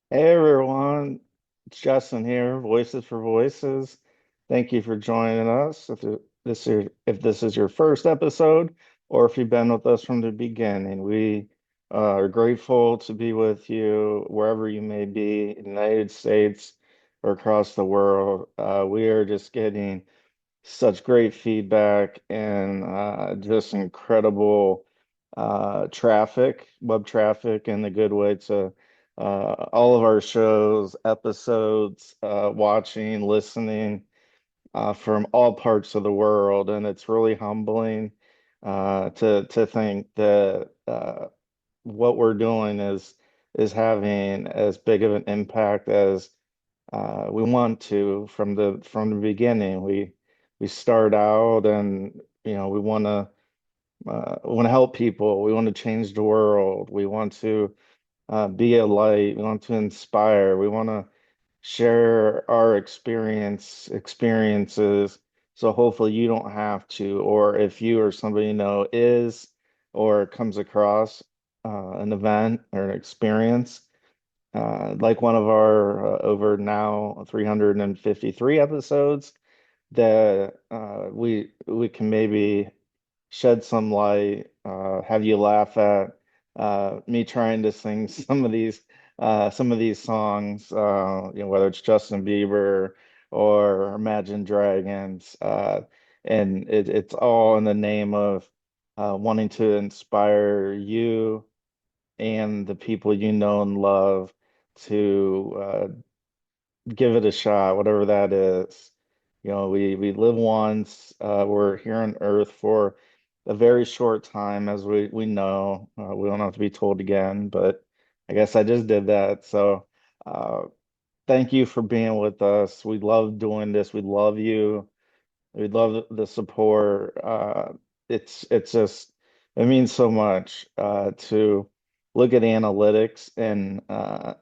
Hey everyone, it's Justin here, Voices for Voices. Thank you for joining us. If this is your first episode, or if you've been with us from the beginning, we are grateful to be with you wherever you may be, in the United States or across the world. We are just getting such great feedback and just incredible web traffic in a good way to all of our shows, episodes, watching, listening from all parts of the world. And it's really humbling to think that what we're doing is having as big of an impact as we want to from the beginning. We start out and we want to help people. We want to change the world. We want to be a light. We want to inspire. We want to share our experiences. So hopefully you don't have to, or if you or somebody you know is or comes across an event or an experience like one of our over now 353 episodes that we can maybe shed some light, have you laugh at me trying to sing some of these songs, whether it's Justin Bieber or Imagine Dragons, and it's all in the name of wanting to inspire you and the people you know and love to give it a shot, whatever that is. We live once. We're here on Earth for a very short time, as we know. We don't have to be told again, but I guess I just did that. So, uh, thank you for being with us. We love doing this. We love you. We love the support. It's just it means so much to look at analytics and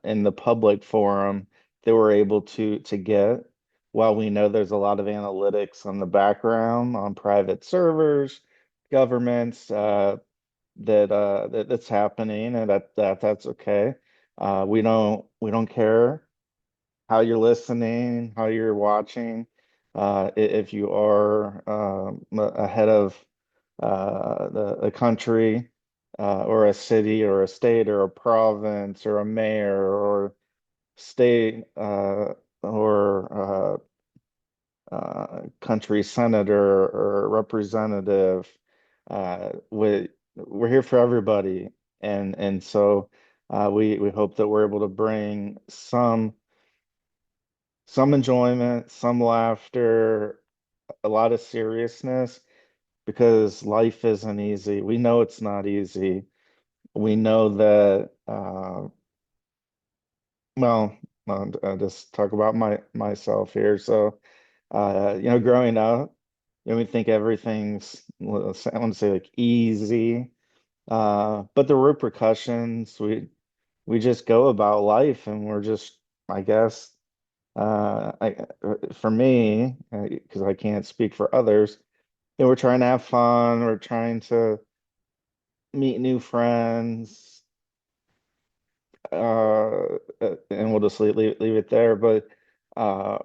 in the public forum that we're able to get. While we know there's a lot of analytics on the background on private servers, governments that's happening, and that's okay. We don't care how you're listening, how you're watching. If you are ahead of a country or a city or a state or a province or a mayor or state or country senator or representative, we're here for everybody, and so we hope that we're able to bring some enjoyment, some laughter, a lot of seriousness because life isn't easy. We know it's not easy. We know that, well, I'll just talk about myself here. So, growing up, we think everything's, I want to say like easy, but the repercussions, we just go about life and we're just, I guess, for me, because I can't speak for others, we're trying to have fun. We're trying to meet new friends, and we'll just leave it there. But uh,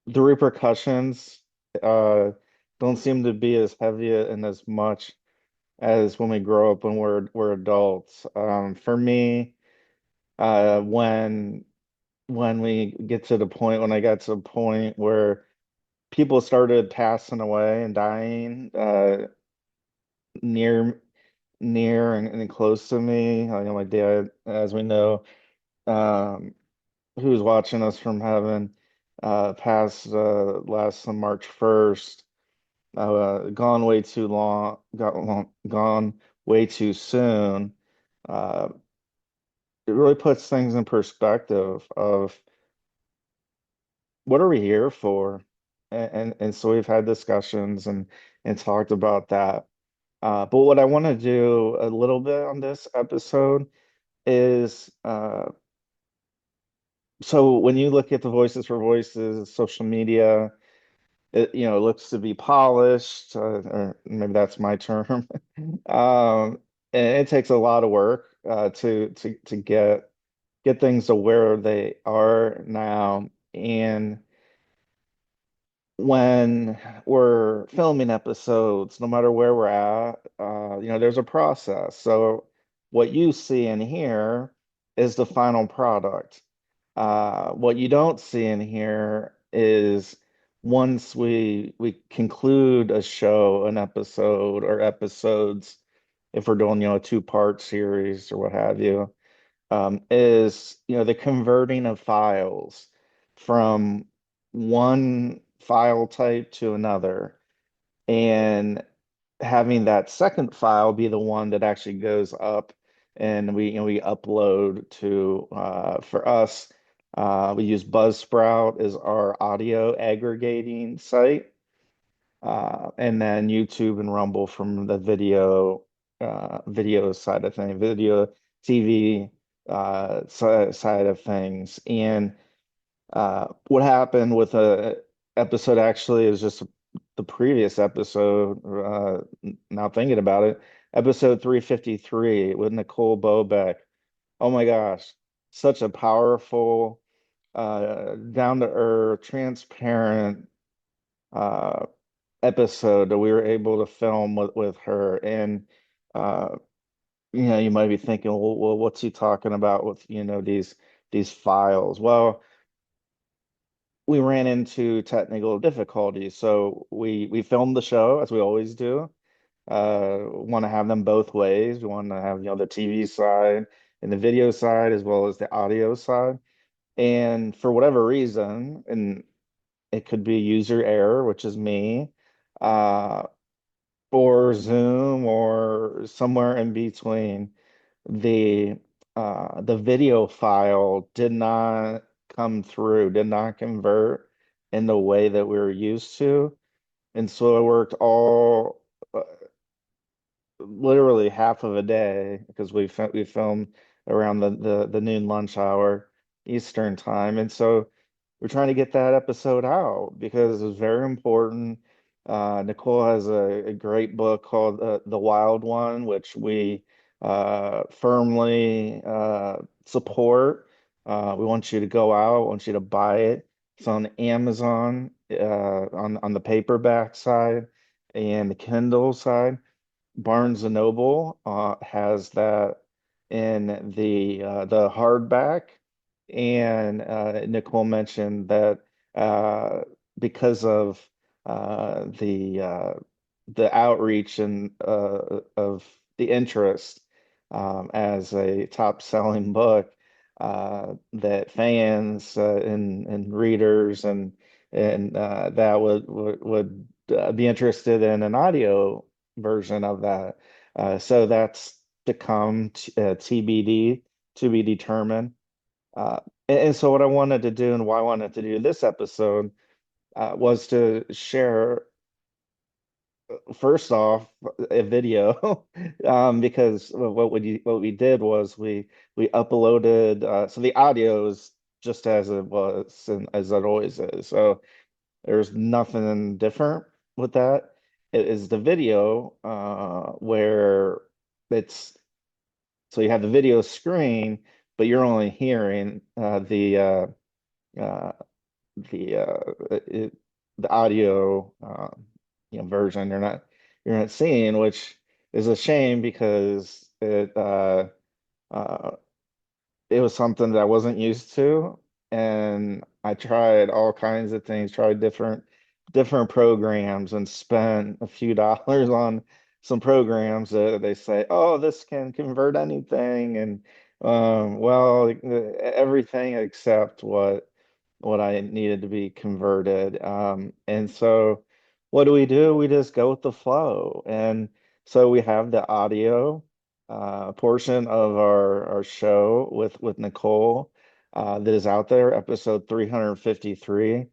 the repercussions uh, don't seem to be as heavy and as much as when we grow up when we're adults. For me, when we get to the point when I got to the point where people started passing away and dying near and close to me. My dad, as we know, um, who's watching us from heaven, passed last on March 1st. Gone way too long, gone way too soon. Uh, it really puts things in perspective of what are we here for? And so we've had discussions and talked about that. But what I want to do a little bit on this episode is so when you look at the Voices for Voices, social media, it looks to be polished, or maybe that's my term. And it takes a lot of work to get things to where they are now. And when we're filming episodes, no matter where we're at, there's a process. So what you see in here is the final product. What you don't see in here is once we conclude a show, an episode or episodes, if we're doing, a two-part series or what have you, is the converting of files from one file type to another, and having that second file be the one that actually goes up and we upload to for us, we use Buzzsprout as our audio aggregating site, and then YouTube and Rumble from the video side of things, video TV side of things. And what happened with a episode actually is just the previous episode. Now thinking about it, episode 353 with Nicole Bobek. Oh my gosh, such a powerful, down to earth, transparent uh, episode that we were able to film with her. And uh, you might be thinking, well, what's he talking about with these files? Well, we ran into technical difficulties. So we filmed the show as we always do. Want to have them both ways. We want to have, the TV side and the video side as well as the audio side. And for whatever reason, and it could be user error, which is me, uh, or Zoom or somewhere in between, the the video file did not come through, did not convert in the way that we were used to. And so I worked all literally half of a day because we filmed around the noon lunch hour Eastern time, and so we're trying to get that episode out because it's very important. Nicole has a great book called The Wild One, which we firmly support. We want you to go out, want you to buy it. It's on Amazon, on the paperback side and the Kindle side. Barnes and Noble has that in the hardback, and Nicole mentioned that uh, because of the outreach and of the interest, as a top selling book, that fans and readers and that would be interested in an audio version of that. So that's to come, TBD, to be determined. Uh, and so what I wanted to do and why I wanted to do this episode was to share, first off, a video, because what we did was we uploaded, so the audio is just as it was and as it always is. So there's nothing different with that. It is the video, where it's so you have the video screen, but you're only hearing uh, the the audio, version. You're not seeing, which is a shame because uh, it was something that I wasn't used to, and I tried all kinds of things, tried different programs, and spent a few dollars on some programs that they say, oh, this can convert anything, and well, everything except what I needed to be converted. And so what do? We just go with the flow. And so we have the audio portion of our show with Nicole, that is out there, episode 353.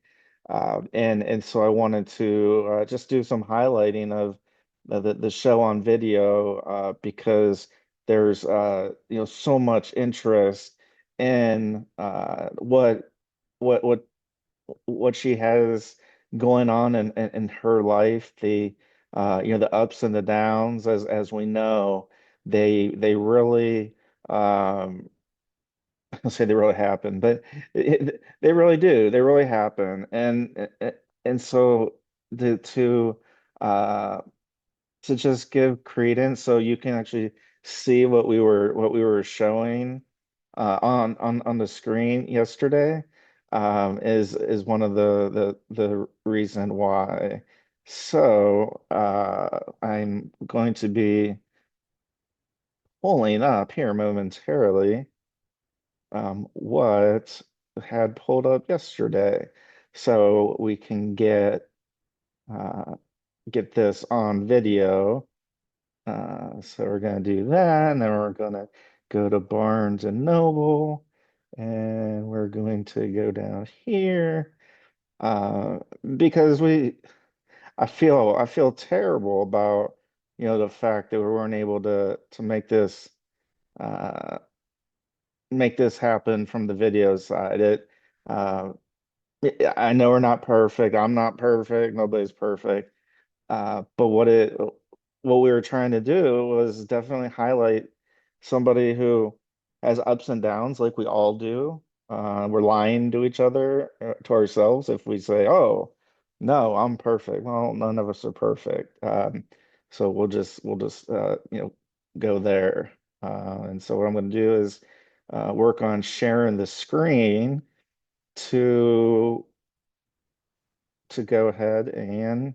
And so I wanted to just do some highlighting of the show on video, because there's so much interest in what what what she has going on in her life, the ups and the downs, as we know, they really um say they really happen, but they really do. They really happen, and so the uh to just give credence so you can actually see what we were showing on the screen yesterday is one of the reason why. So I'm going to be pulling up here momentarily what had pulled up yesterday so we can uh, get this on video. So we're going to do that, and then we're going to go to Barnes and Noble, and we're going to go down here uh, because I feel terrible about the fact that we weren't able to uh, make this happen from the video side. Uh, I know we're not perfect. I'm not perfect. Nobody's perfect. But what we were trying to do was definitely highlight somebody who has ups and downs like we all do. We're lying to each other, to ourselves if we say, "Oh, no, I'm perfect." Well, none of us are perfect. So we'll just go there. And so what I'm going to do is work on sharing the screen to go ahead and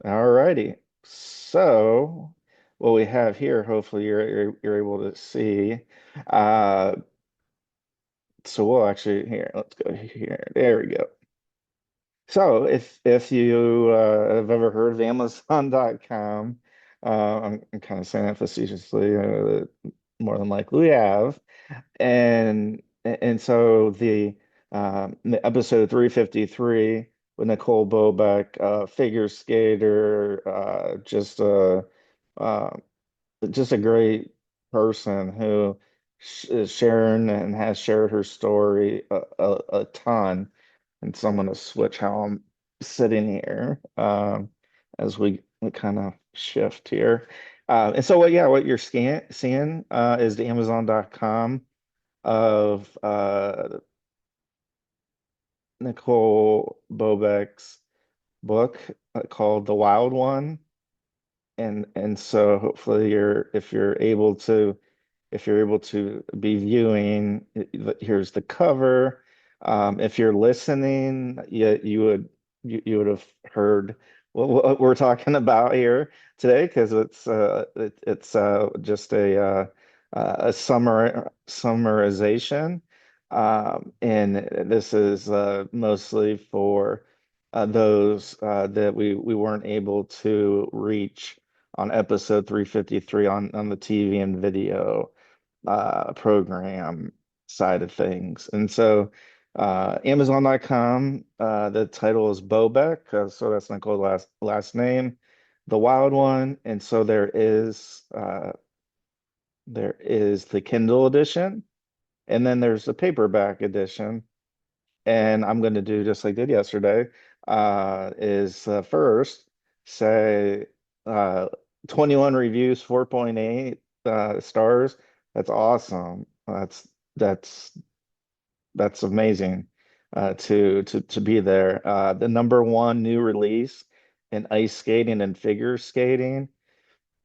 all righty. So what we have here, hopefully you're able to see. Uh, so we'll actually here. Let's go here. There we go. So if you have ever heard of Amazon.com, I'm kind of saying that facetiously. More than likely we have. And so the episode 353 with Nicole Bobek, figure skater, uh, just a great person who sh is sharing and has shared her story a ton. And so I'm going to switch how I'm sitting here as we kind of shift here. And so what you're seeing is the Amazon.com of Nicole Bobek's book called The Wild One. And so hopefully if you're able to be viewing, here's the cover. If you're listening, you would have heard what we're talking about here today because it's just a summarization, and this is mostly for those that we weren't able to reach on episode 353 on the TV and video program side of things. And so Amazon.com, the title is Bobek, so that's Nicole's last name, the wild one. And so there is the Kindle edition, and then there's the paperback edition. And I'm going to do just like I did yesterday, is first say uh, 21 reviews, 4.8 stars. That's awesome. That's that's amazing to be there. The number one new release in ice skating and figure skating.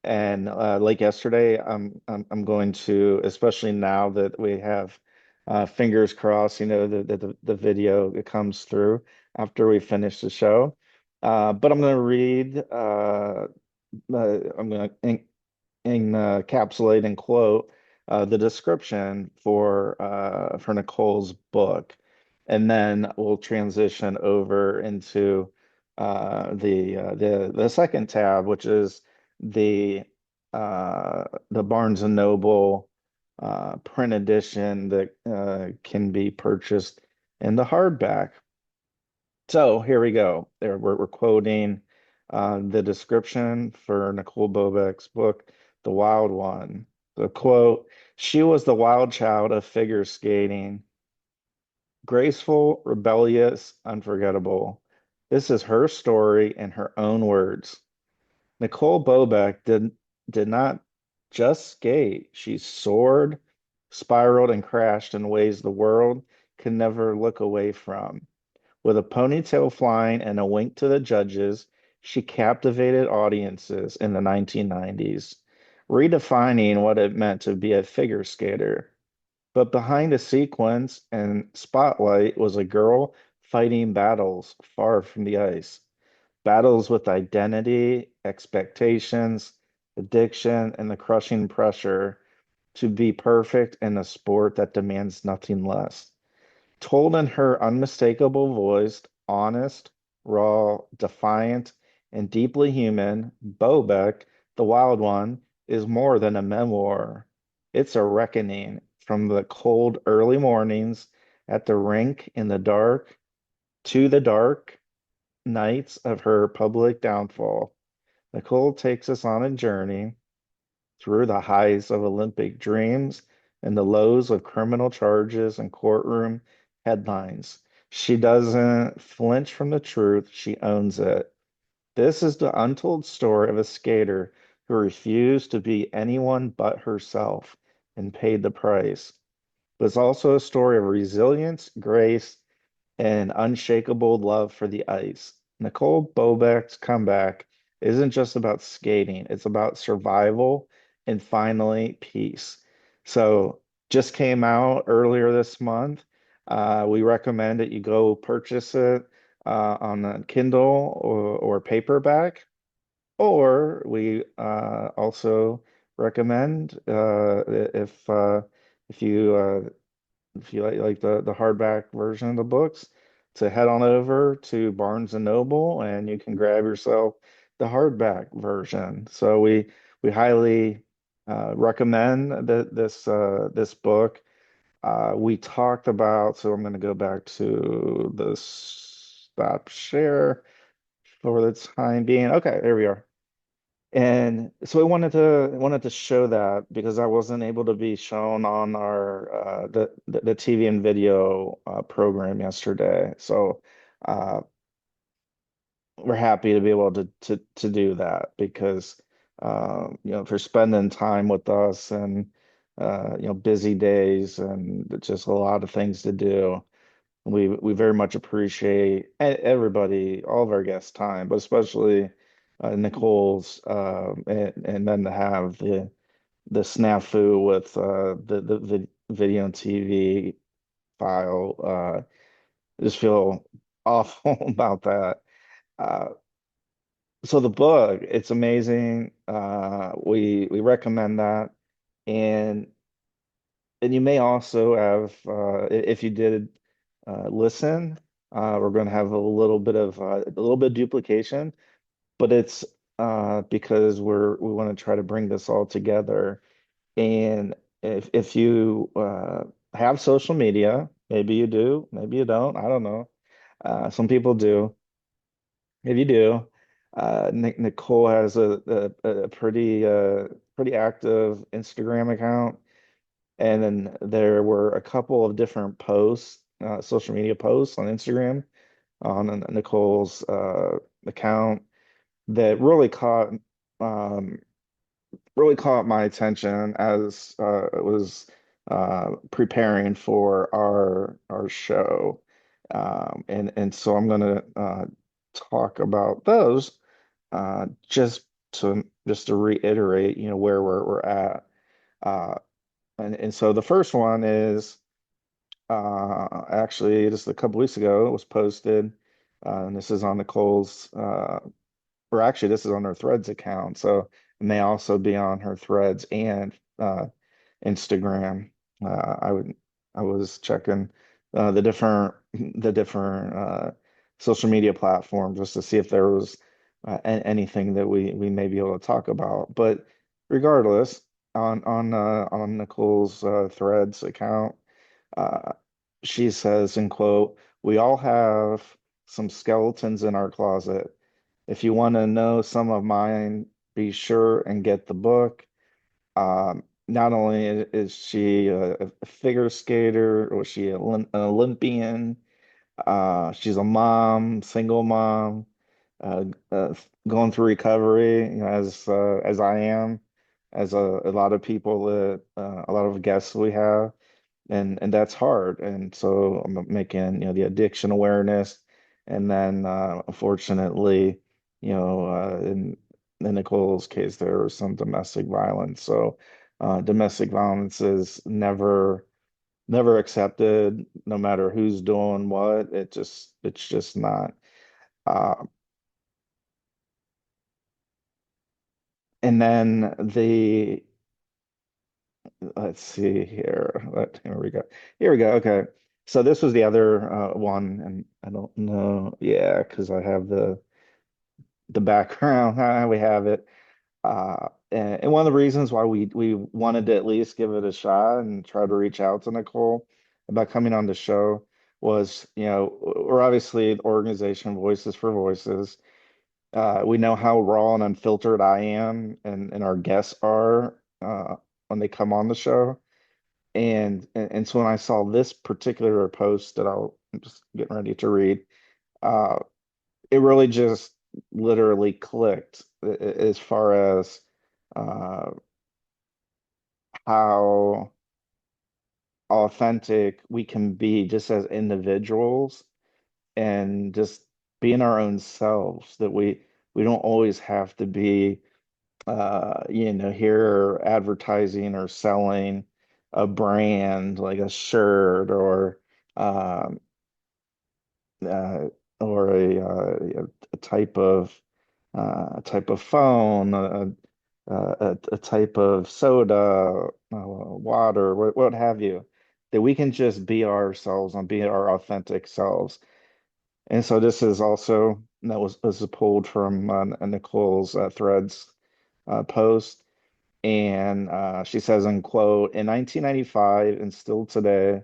And like yesterday, I'm going to, especially now that we have fingers crossed, the video that comes through after we finish the show. But I'm going to read. I'm going to encapsulate and quote the description for Nicole's book, and then we'll transition over into the second tab, which is the the Barnes and Noble print edition that can be purchased in the hardback. So here we go. There, we're quoting the description for Nicole Bobek's book, The Wild One. The quote, she was the wild child of figure skating, graceful, rebellious, unforgettable. This is her story in her own words. Nicole Bobek did not just skate. She soared, spiraled and crashed in ways the world can never look away from. With a ponytail flying and a wink to the judges, she captivated audiences in the 1990s, redefining what it meant to be a figure skater. But behind the sequence and spotlight was a girl fighting battles far from the ice. Battles with identity, expectations, addiction, and the crushing pressure to be perfect in a sport that demands nothing less. Told in her unmistakable voice, honest, raw, defiant, and deeply human, Bobek, the Wild One, is more than a memoir. It's a reckoning from the cold early mornings at the rink in the dark to the dark nights of her public downfall. Nicole takes us on a journey through the highs of Olympic dreams and the lows of criminal charges and courtroom headlines. She doesn't flinch from the truth, she owns it. This is the untold story of a skater who refused to be anyone but herself and paid the price. But it's also a story of resilience, grace, and unshakable love for the ice. Nicole Bobek's comeback isn't just about skating, it's about survival and finally peace. So, just came out earlier this month. We recommend that you go purchase it on a Kindle or paperback, or we also recommend if you if you like the hardback version of the books, to head on over to Barnes and Noble and you can grab yourself the hardback version. So we highly recommend this book. We talked about, so I'm going to go back to the stop share for the time being. Okay, there we are. And so I wanted to show that because I wasn't able to be shown on our the TV and video program yesterday. So uh, we're happy to be able to do that because if you're spending time with us and busy days and just a lot of things to do, we very much appreciate everybody, all of our guests' time, but especially Nicole's, and then to have the snafu with the video and TV file. I just feel awful about that. Uh, so the book, it's amazing. We recommend that, and you may also have, if you did listen, we're going to have a little bit of duplication, but it's because we want to try to bring this all together. And if you have social media, maybe you do, maybe you don't, I don't know. Some people do. If you do, Nicole has a pretty active Instagram account. And then there were a couple of different posts, social media posts on Instagram on Nicole's account that um, really caught my attention as it was preparing for our show, and so I'm going to talk about those just to reiterate, where we're at. Uh, and so the first one is actually just a couple weeks ago. It was posted, and this is on Nicole's. Or actually, this is on her Threads account, so it may also be on her Threads and Instagram. I would I was checking the different social media platforms just to see if there was anything that we may be able to talk about. But regardless, on Nicole's Threads account, uh, she says, in quote, "We all have some skeletons in our closet. If you want to know some of mine, be sure and get the book." Not only is she a figure skater, or she an Olympian, she's a mom, single mom, uh, uh, going through recovery, as I am. as a lot of people that a lot of guests we have, and that's hard. And so I'm making, the addiction awareness, and then unfortunately, in Nicole's case, there was some domestic violence. So domestic violence is never accepted, no matter who's doing what. It's just not. Uh, and then let's see here. Here we go. Here we go. Okay. So this was the other one, and I don't know. Yeah, because I have the background. We have it. And one of the reasons why we wanted to at least give it a shot and try to reach out to Nicole about coming on the show was, we're obviously the organization Voices for Voices. We know how raw and unfiltered I am, and our guests are when they come on the show. And so when I saw this particular post that I'm just getting ready to read, uh, it really just literally clicked as far as uh, how authentic we can be just as individuals and just being our own selves, that we don't always have to be here advertising or selling a brand like a shirt um, uh, or a type of phone, a type of soda, water, what have you, that we can just be ourselves and be our authentic selves. And so this is also that was pulled from Nicole's Threads post. And she says, in quote, in 1995 and still today,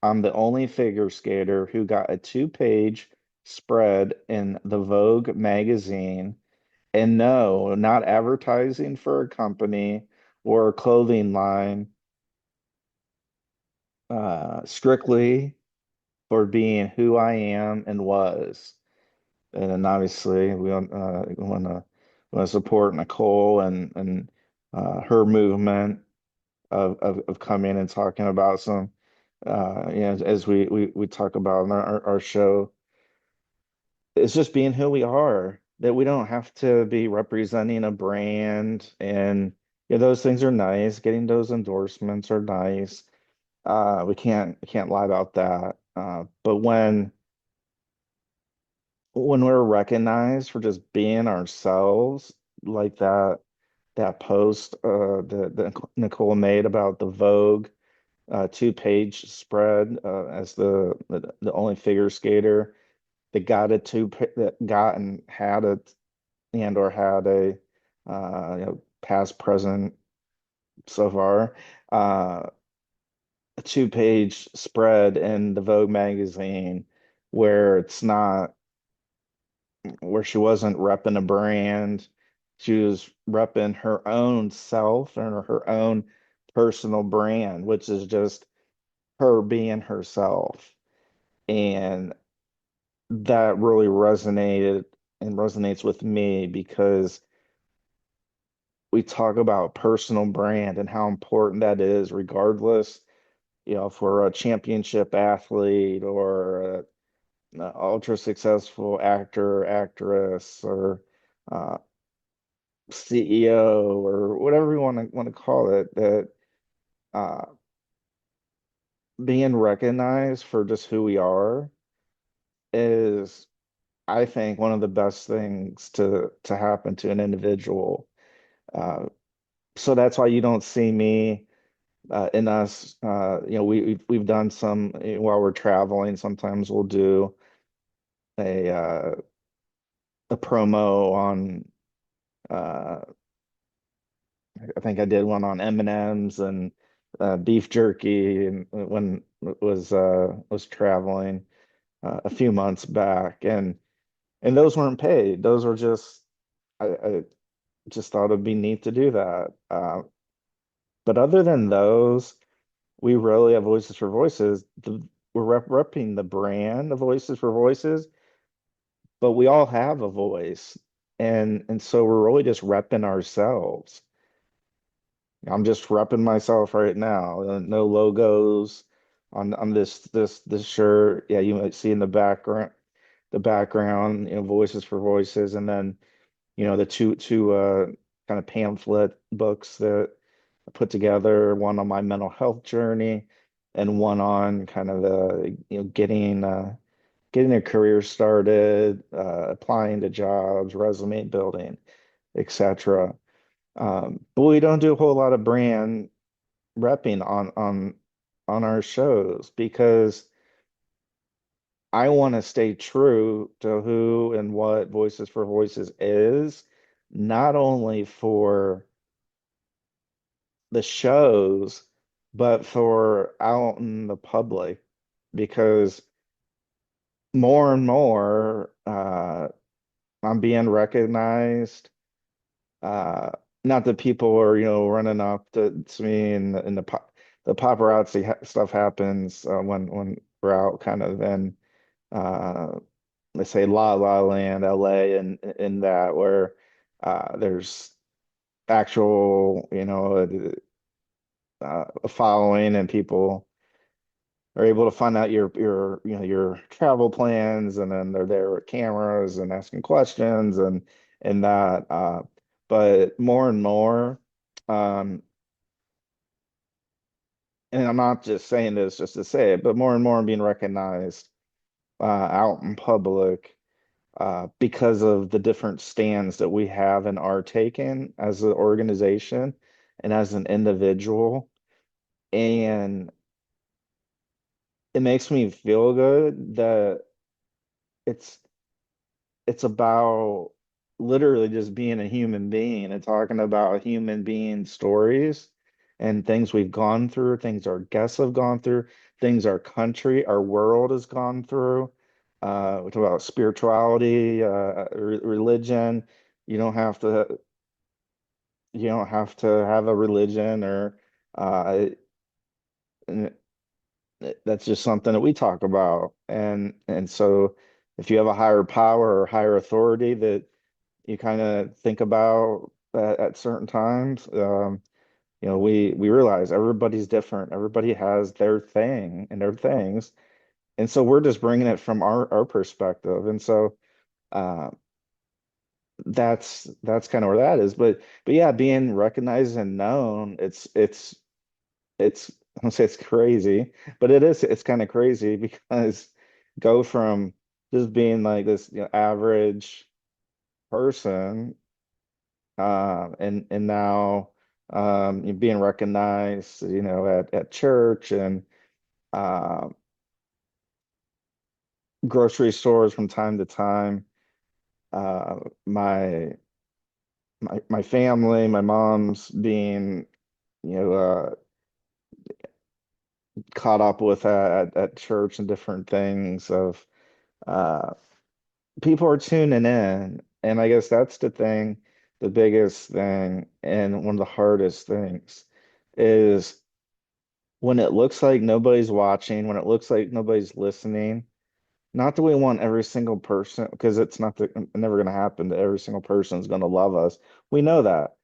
I'm the only figure skater who got a two-page spread in the Vogue magazine. And no, not advertising for a company or a clothing line, strictly for being who I am and was. And then obviously we want to support Nicole and her movement of coming and talking about some as we talk about in our show, it's just being who we are, that we don't have to be representing a brand. And those things are nice, getting those endorsements are nice. We can't lie about that. But when we're recognized for just being ourselves, like that post that Nicole made about the Vogue two-page spread, as the only figure skater that got and had it, and or had a past, present, so far, a two-page spread in the Vogue magazine, where it's not where she wasn't repping a brand. She was repping her own self and her own personal brand, which is just her being herself. And that really resonated and resonates with me, because we talk about personal brand and how important that is, regardless, if we're a championship athlete or an ultra successful actor, actress, or uh, CEO, or whatever you want to call it, that uh, being recognized for just who we are is, I think, one of the best things to happen to an individual. Uh, so that's why you don't see me in us. We've done some while we're traveling. Sometimes we'll do a uh, a promo on. Uh, I think I did one on M&Ms and beef jerky, and when it was traveling a few months back, and those weren't paid. Those were just I just thought it'd be neat to do that. But other than those, we really have Voices for Voices. We're repping the brand of Voices for Voices, but we all have a voice. And so we're really just repping ourselves. I'm just repping myself right now. No logos on this shirt. Yeah, you might see in the background, voices for voices, and then the two kind of pamphlet books that I put together, one on my mental health journey and one on kind of the getting a career started, applying to jobs, resume building, etc. But we don't do a whole lot of brand repping on our shows because I want to stay true to who and what Voices for Voices is, not only for the shows, but for out in the public, because more and more I'm being recognized. Uh, Not that people are, running up to me and the paparazzi stuff happens when we're out kind of in uh, let's say La La Land, LA, and in that where there's actual, a following and people are able to find out your travel plans, and then they're there with cameras and asking questions and that. But more and more, um, and I'm not just saying this just to say it, but more and more I'm being recognized out in public because of the different stands that we have and are taking as an organization and as an individual. And it makes me feel good that it's it's about literally just being a human being and talking about human being stories and things we've gone through, things our guests have gone through, things our country, our world has gone through. We talk about spirituality, religion. You don't have to, you don't have to have a religion or uh, and that's just something that we talk about. And so if you have a higher power or higher authority that you kind of think about at certain times. We realize everybody's different. Everybody has their thing and their things, and so we're just bringing it from our perspective. And so uh, that's kind of where that is. But yeah, being recognized and known, it's I don't say it's crazy, but it is. It's kind of crazy because go from just being like this, average person and now you're being recognized, at church and uh, grocery stores from time to time. Uh, my my family, my mom's being, you know, caught up with at church and different things of uh, people are tuning in, and I guess that's the thing, the biggest thing, and one of the hardest things is when it looks like nobody's watching, when it looks like nobody's listening, not that we want every single person, because it's not never going to happen that every single person is going to love us. We know that.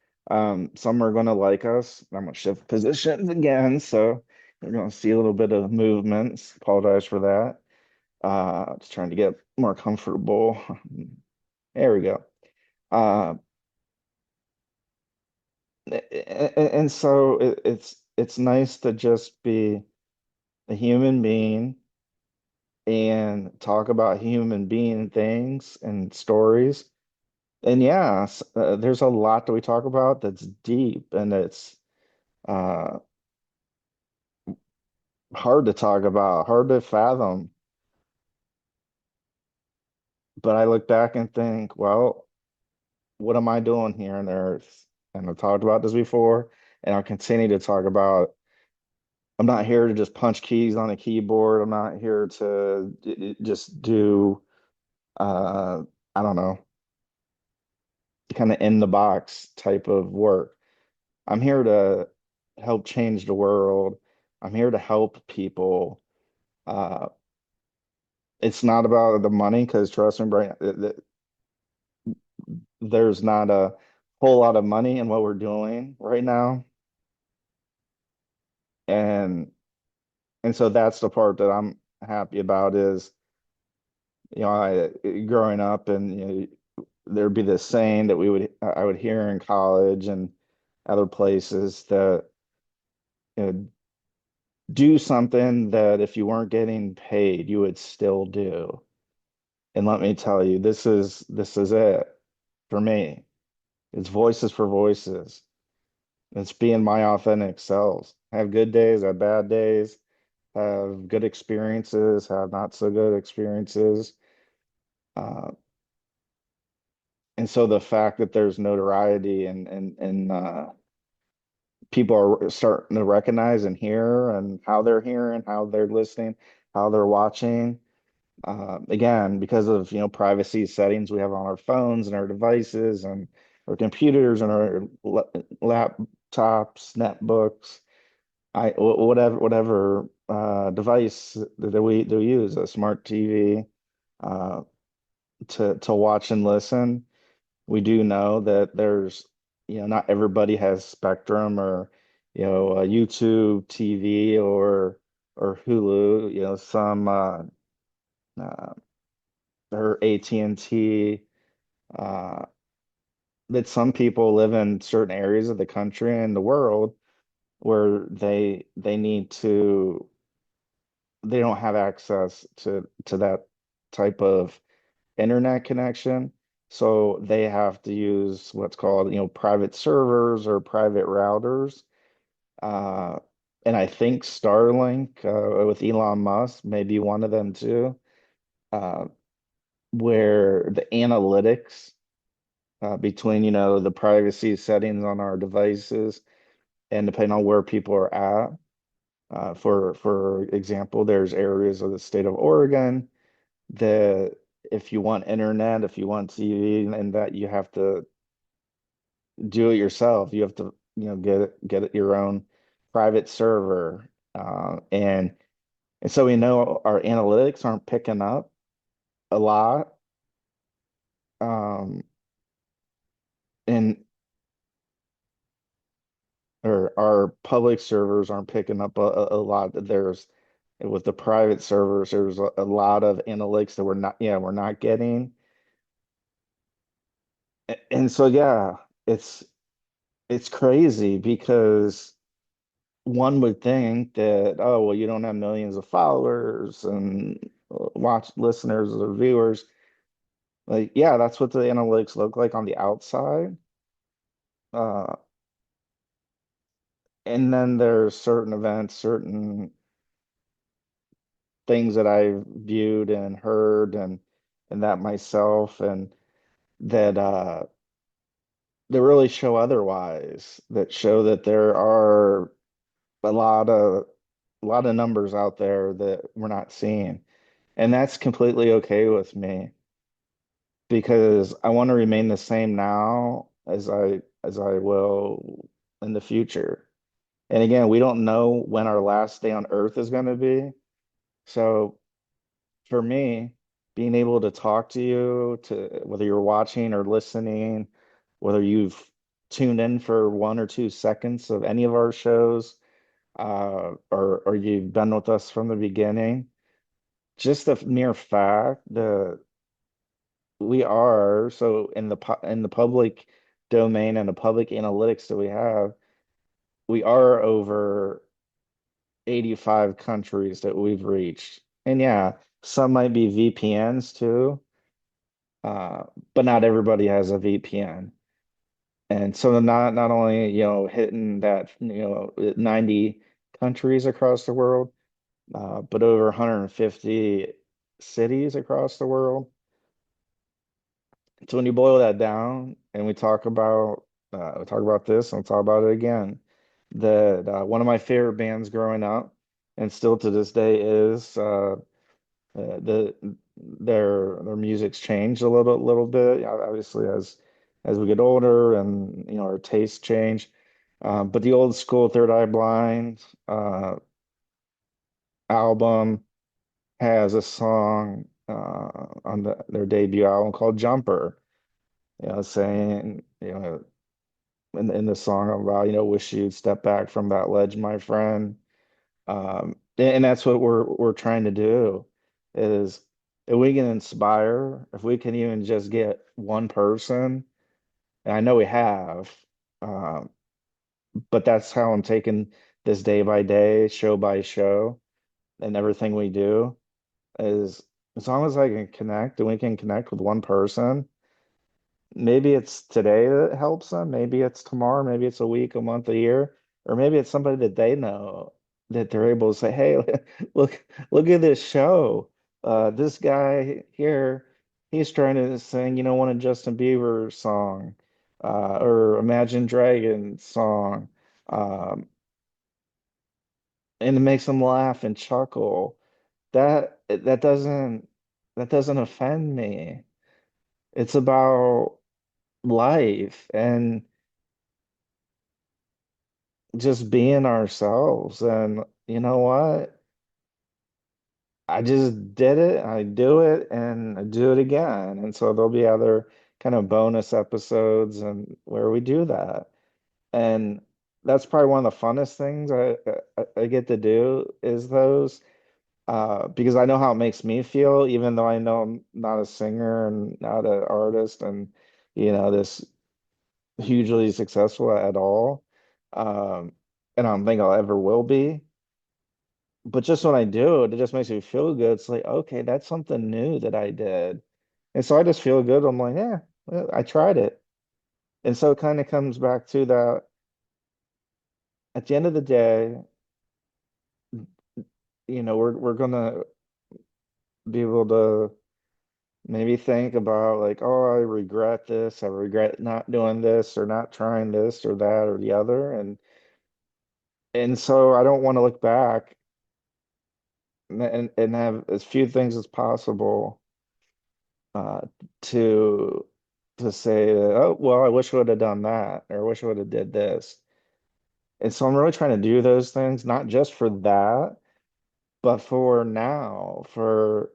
Some are going to like us. I'm going to shift positions again, so you're going to see a little bit of movements. Apologize for that. Just trying to get more comfortable. There we go. Uh, and so it's nice to just be a human being and talk about human being things and stories. And yeah, there's a lot that we talk about that's deep and it's uh, hard to talk about, hard to fathom. But I look back and think, well, what am I doing here on Earth? And I've talked about this before, and I'll continue to talk about. I'm not here to just punch keys on a keyboard. I'm not here to just do, uh, I don't know, kind of in the box type of work. I'm here to help change the world. I'm here to help people. Uh, it's not about the money because trust me, Brian, there's not a whole lot of money in what we're doing right now. And so that's the part that I'm happy about is, growing up and there'd be this saying that I would hear in college and other places that you know, do something that if you weren't getting paid, you would still do. And let me tell you, this is it for me. It's voices for voices. It's being my authentic selves. Have good days, have bad days, have good experiences, have not so good experiences. Uh, and so the fact that there's notoriety and people are starting to recognize and hear and how they're hearing, how they're listening, how they're watching. Again, because of privacy settings we have on our phones and our devices and our computers and our laptops, netbooks, whatever device that we use, a smart TV, uh, to watch and listen. We do know that there's not everybody has Spectrum or YouTube TV or Hulu. Some uh, or AT&T. Uh, that some people live in certain areas of the country and the world where they don't have access to that type of internet connection. So they have to use what's called, private servers or private routers. Uh, and I think Starlink, with Elon Musk, may be one of them too, uh, where the analytics between, the privacy settings on our devices and depending on where people are at. For example, there's areas of the state of Oregon that if you want internet, if you want TV, and that you have to do it yourself. You have to, get your own private server. And so we know our analytics aren't picking up a lot. Um, and or our public servers aren't picking up a lot. There's with the private servers, there's a lot of analytics that we're not getting. And so yeah, it's it's crazy because one would think that, oh, well, you don't have millions of followers and watch listeners or viewers. Like, yeah, that's what the analytics look like on the outside. Uh, and then there's certain events, certain things that I've viewed and heard and that myself and that really show otherwise, that show that there are a lot of numbers out there that we're not seeing. And that's completely okay with me because I want to remain the same now as I will in the future. And again, we don't know when our last day on earth is going to be. So for me, being able to talk to you, to whether you're watching or listening, whether you've tuned in for 1 or 2 seconds of any of our shows, or you've been with us from the beginning, just the mere fact that we are so in the public domain and the public analytics that we are over 85 countries that we've reached. And yeah, some might be VPNs too, uh, but not everybody has a VPN. And so not only, hitting that, 90 countries across the world, but over 150 cities across the world. So when you boil that down and we talk about this and we'll talk about it again, that one of my favorite bands growing up and still to this day is the their music's changed a little bit, obviously as we get older and our tastes change. But the old school Third Eye Blind album has a song on their debut album called Jumper, saying, in the song about, wish you'd step back from that ledge, my friend. And that's what we're trying to do is if we can inspire, if we can even just get one person, and I know we have, um, but that's how I'm taking this day by day, show by show, and everything we do is as long as I can connect and we can connect with one person. Maybe it's today that helps them. Maybe it's tomorrow. Maybe it's a week, a month, a year, or maybe it's somebody that they know that they're able to say, "Hey, look at this show. This guy here, he's trying to sing, one of Justin Bieber's song, or Imagine Dragons song, um, and it makes them laugh and chuckle. That doesn't offend me. It's about life and just being ourselves. And you know what? I just did it, I do it, and I do it again. And so there'll be other kind of bonus episodes and where we do that. And that's probably one of the funnest things I get to do is those because I know how it makes me feel, even though I know I'm not a singer and not an artist and this hugely successful at all. Um, and I don't think I'll ever will be. But just when I do it, it just makes me feel good. It's like, okay, that's something new that I did. And so I just feel good. I'm like, yeah, well, I tried it. And so it kind of comes back to that at the end of the day, we're gonna be able to maybe think about like, oh, I regret this, I regret not doing this or not trying this or that or the other. And so I don't want to look back and have as few things as possible uh, to say that, oh, well, I wish I would have done that, or I wish I would have did this. And so I'm really trying to do those things, not just for that, but for now, for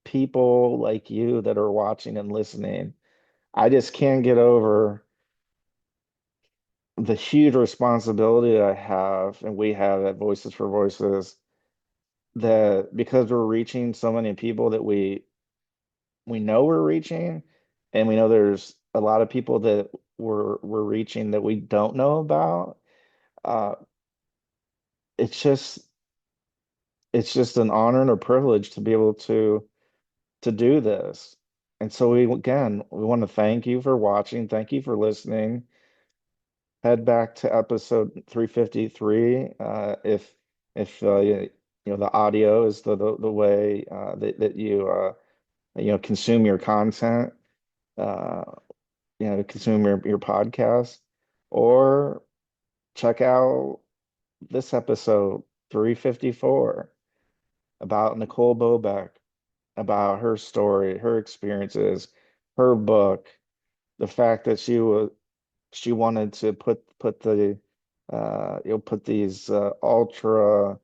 people like you that are watching and listening. I just can't get over the huge responsibility I have and we have at Voices for Voices that because we're reaching so many people that we know we're reaching, and we know there's a lot of people that we're reaching that we don't know about. Uh, it's just it's just an honor and a privilege to be able to do this. And so we want to thank you for watching. Thank you for listening. Head back to episode 353 if the audio is the way that you consume your content. Uh, consume your podcast, or check out this episode 354 about Nicole Bobek, about her story, her experiences, her book, the fact that she wanted to put put these ultra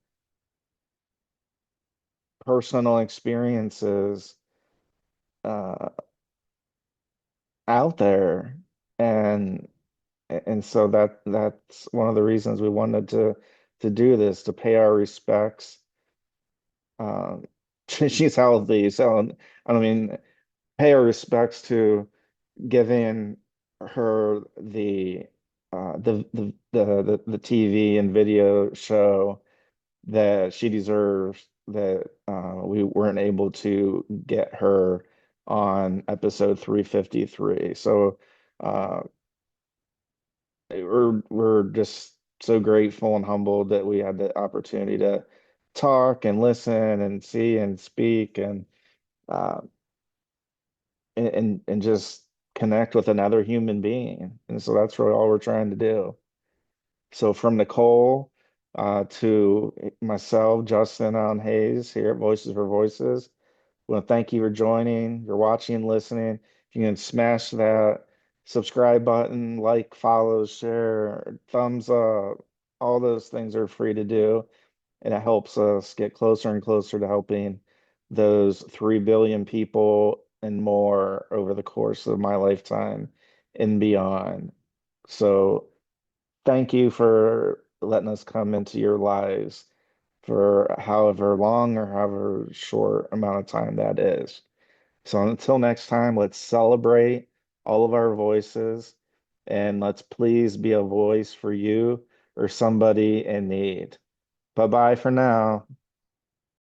personal experiences uh, out there. And so that's one of the reasons we wanted to do this, to pay our respects. Um, she's healthy, so I mean, pay our respects to giving her the TV and video show that she deserves, that we weren't able to get her on episode 353. So uh, we're just so grateful and humbled that we had the opportunity to talk and listen and see and speak uh, and just connect with another human being. And so that's really all we're trying to do. So from Nicole to myself, Justin Allen Hayes here at Voices for Voices, I want to thank you for joining, you're watching, listening. If you can smash that subscribe button, like, follow, share, thumbs up, all those things are free to do. And it helps us get closer and closer to helping those 3 billion people and more over the course of my lifetime and beyond. So thank you for letting us come into your lives for however long or however short amount of time that is. So until next time, let's celebrate all of our voices and let's please be a voice for you or somebody in need. Bye bye for now.